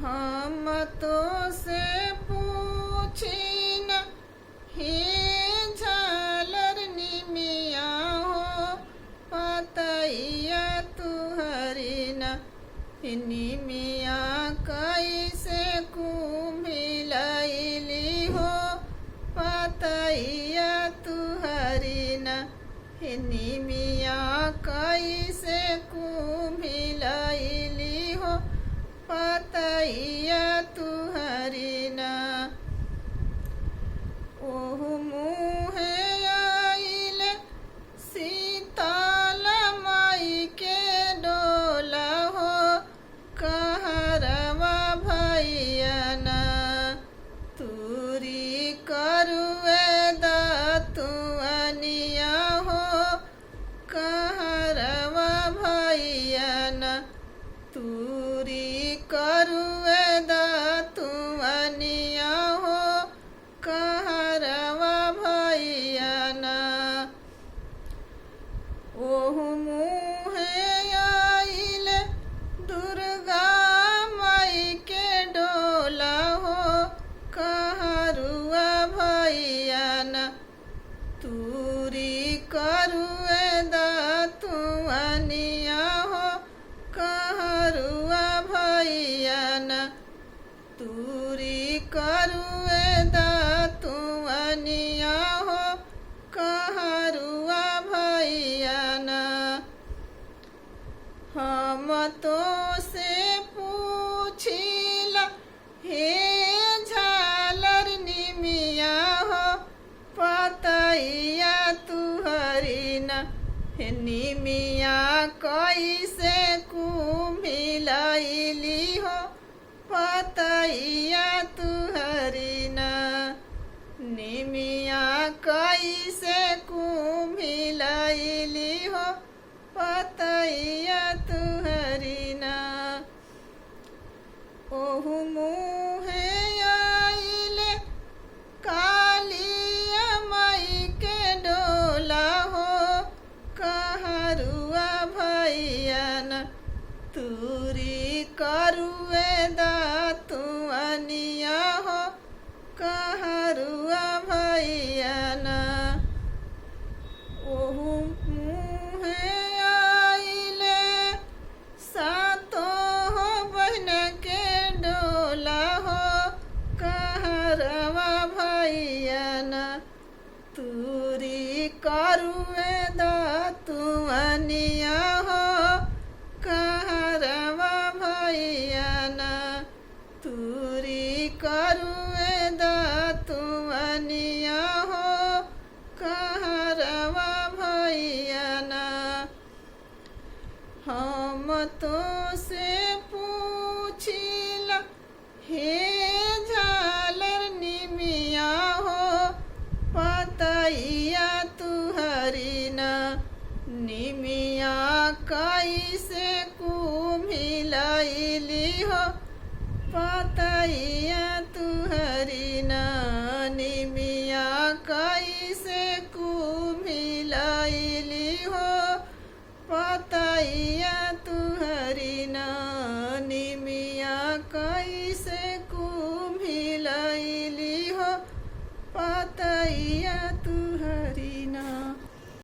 हम तो से पूछी न हे झालर निमिया हो पतैया तुहरी न निमिया कैसे कुम्हिलैली हो पतैया तुहरी न निमिया कैसे कुम्हिलैली हो पतैया तुहरी न ओहु मुहे आइल सीताल माई के डोला हो कहरवा भैया न तुरी करुए दतुअनिया हो कहरवा भैया न तुरी करुए दतुअनिया हो कहरवा भैया न ओहु मुहे आइल दुर्गा माई के डोला हो कहरुआ भैया न तुरी करुए दतुअनिया हो कहरुआ भैया न तुरी करुए दतुअनिया हो कहरुआ भैया न हम तो से पूछिला हे झालर निमिया हो पतैया तुहरी न निमिया कैसे कुम्हिलैली हो पतैया तुहरी न निमिया कैसे कुम्हिलैली हो पतैया तुहरी न ओहु मुहे आइल कालिया माई के डोला हो कहरुआ भैया न तुरी करुए दतुअनिया हो कहरुआ भैया न ओहु मुहे आइल सातो हो बहन के डोला हो कहरवा भैया न तुरी करुए दतुअनिया हो कहरवा भैया न तुरी करुए दतुअनिया हो कहरवा भैया न हम तो से पूछिला हे झालर निमिया हो पतैया तुहरी न निमिया कैसे कुम्हिलैली हो पतैया तुहरी न निमिया कैसे कुम्हिलैली हो पतैया